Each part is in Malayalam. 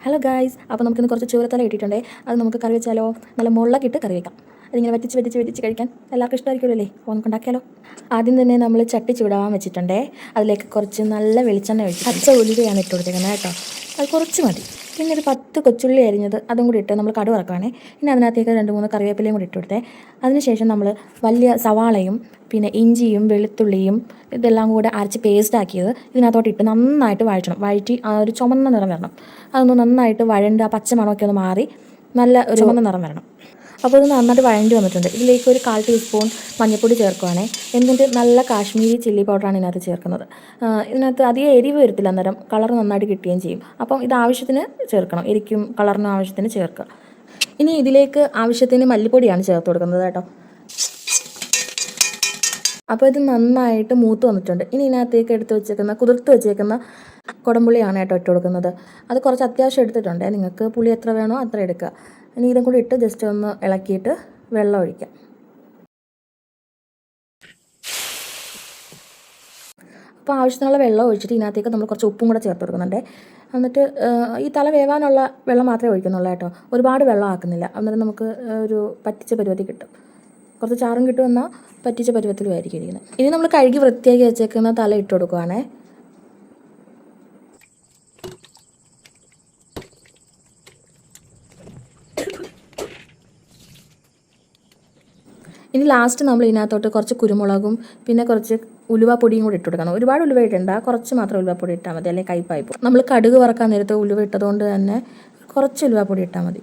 ഹലോ ഗായ്സ്, അപ്പോൾ നമുക്കിന്ന് കുറച്ച് ചൂരത്തല കിട്ടിയിട്ടുണ്ടേ. അത് നമുക്ക് കറി വെച്ചാലോ? നല്ല മുളകിട്ട് ഇട്ട് കറി വെക്കാം. അതിങ്ങനെ വറ്റിച്ച് കഴിക്കാൻ എല്ലാവർക്കും ഇഷ്ടമായിരിക്കുമല്ലോ അല്ലേ? അപ്പോൾ നമുക്ക് ഉണ്ടാക്കിയാലോ? ആദ്യം തന്നെ നമ്മൾ ചട്ടി ചൂടാൻ വെച്ചിട്ടുണ്ടേ. അതിലേക്ക് കുറച്ച് നല്ല വെളിച്ചെണ്ണ ഒഴിച്ച് പച്ച ഉലുവയാണ് ഇട്ട് കൊടുത്തേക്കുന്നത് കേട്ടോ. അത് കുറച്ച് മതി. പിന്നെ ഒരു 10 കൊച്ചുള്ളി അരിഞ്ഞത് അതും കൂടി ഇട്ട് നമ്മൾ കടുക് വറക്കുവാണേ. പിന്നെ അതിനകത്തേക്ക് 2-3 കറിവേപ്പിലയും കൂടി ഇട്ട് കൊടുത്തേ. അതിനുശേഷം നമ്മൾ വലിയ സവാളയും പിന്നെ ഇഞ്ചിയും വെളുത്തുള്ളിയും ഇതെല്ലാം കൂടെ അരച്ച് പേസ്റ്റാക്കിയത് ഇതിനകത്തോട്ട് ഇട്ട് നന്നായിട്ട് വഴറ്റി ആ ഒരു ചുമന്ന നിറം വരണം. അതൊന്ന് നന്നായിട്ട് വഴണ്ട് ആ പച്ച മണമൊക്കെ ഒന്ന് മാറി നല്ല ഒരു ചുമന്ന നിറം വരണം. അപ്പോൾ ഇത് നന്നായിട്ട് വഴണ്ടി വന്നിട്ടുണ്ട്. ഇതിലേക്ക് ഒരു 1/4 ടീസ്പൂൺ മഞ്ഞൾപ്പൊടി ചേർക്കുവാണേ. എന്നിട്ട് നല്ല കാശ്മീരി ചില്ലി പൗഡറാണ് ഇതിനകത്ത് ചേർക്കുന്നത്. ഇതിനകത്ത് അധികം എരിവ് വരത്തില്ല, അന്നേരം കളർ നന്നായിട്ട് കിട്ടുകയും ചെയ്യും. അപ്പം ഇത് ആവശ്യത്തിന് ചേർക്കണം, എരിക്കും കളറിനും ആവശ്യത്തിന് ചേർക്കുക. ഇനി ഇതിലേക്ക് ആവശ്യത്തിന് മല്ലിപ്പൊടിയാണ് ചേർത്ത് കൊടുക്കുന്നത് കേട്ടോ. അപ്പോൾ ഇത് നന്നായിട്ട് മൂത്ത് വന്നിട്ടുണ്ട്. ഇനി ഇതിനകത്തേക്ക് കുതിർത്ത് വെച്ചേക്കുന്ന കുടംപുളിയാണ് കേട്ടോ ഇട്ട് കൊടുക്കുന്നത്. അത് കുറച്ച് അത്യാവശ്യം എടുത്തിട്ടുണ്ട്. നിങ്ങൾക്ക് പുളി എത്ര വേണോ അത്ര എടുക്കുക. ഇനി ഇതും കൂടി ഇട്ട് ജസ്റ്റ് ഒന്ന് ഇളക്കിയിട്ട് വെള്ളം ഒഴിക്കാം. അപ്പോൾ ആവശ്യത്തിനുള്ള വെള്ളം ഒഴിച്ചിട്ട് ഇതിനകത്തേക്ക് നമ്മൾ കുറച്ച് ഉപ്പും കൂടെ ചേർത്ത് കൊടുക്കുന്നുണ്ട്. എന്നിട്ട് ഈ തല വേവാനുള്ള വെള്ളം മാത്രമേ ഒഴിക്കുന്നുള്ളൂ കേട്ടോ. ഒരുപാട് വെള്ളം ആക്കുന്നില്ല. അന്നേരം നമുക്ക് ഒരു പറ്റിച്ച പരുവത്തിൽ കിട്ടും. കുറച്ച് ചാറും കിട്ടുമെന്നാൽ പറ്റിച്ച പരുവത്തിലുമായിരിക്കും ഇരിക്കുന്നത്. ഇനി നമ്മൾ കഴുകി വൃത്തിയാക്കി വെച്ചേക്കുന്ന തല ഇട്ട് കൊടുക്കുവാണേ. ഇനി ലാസ്റ്റ് നമ്മൾ ഇതിനകത്തോട്ട് കുറച്ച് കുരുമുളകും പിന്നെ കുറച്ച് ഉലുവപ്പൊടിയും കൂടി ഇട്ട് കൊടുക്കണം. ഒരുപാട് ഉലുവ ഇടണ്ട, കുറച്ച് മാത്രം ഉലുവപ്പൊടി ഇട്ടാൽ മതി, അല്ലെങ്കിൽ കയ്പ്പായി പോകും. നമ്മൾ കടുക് വറക്കാൻ നേരത്ത് ഉലുവ ഇട്ടതുകൊണ്ട് തന്നെ കുറച്ച് ഉലുവപ്പൊടി ഇട്ടാൽ മതി.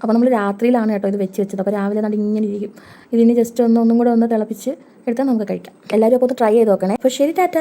അപ്പോൾ നമ്മൾ രാത്രിയിലാണ് കേട്ടോ ഇത് വെച്ചത്. അപ്പോൾ രാവിലെ നമ്മൾ ഇങ്ങനെ ഇരിക്കും. ഇതിന് ജസ്റ്റ് ഒന്നും കൂടെ ഒന്ന് തിളപ്പിച്ച് എടുത്താൽ നമുക്ക് കഴിക്കാം. എല്ലാവരും അപ്പോൾ ട്രൈ ചെയ്ത് നോക്കണേ. അപ്പോൾ ശരി, ടാറ്റ.